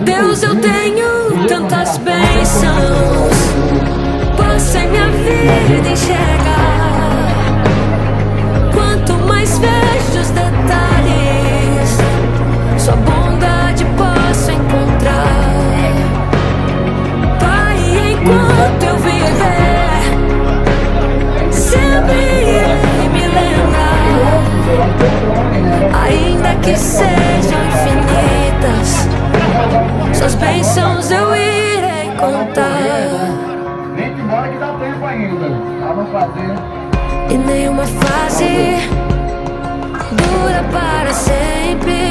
Deus, eu tenho tantas bênçãos, posso em minha vida enxergar. Quanto mais vejo os detalhes, sua bondade posso encontrar. Pai, enquanto eu viver, sempre irei me lembrar. Ainda que sejam infinitas, suas bênçãos eu irei contar. Vem embora que dá tempo ainda, pra não fazer. E nenhuma fase dura para sempre.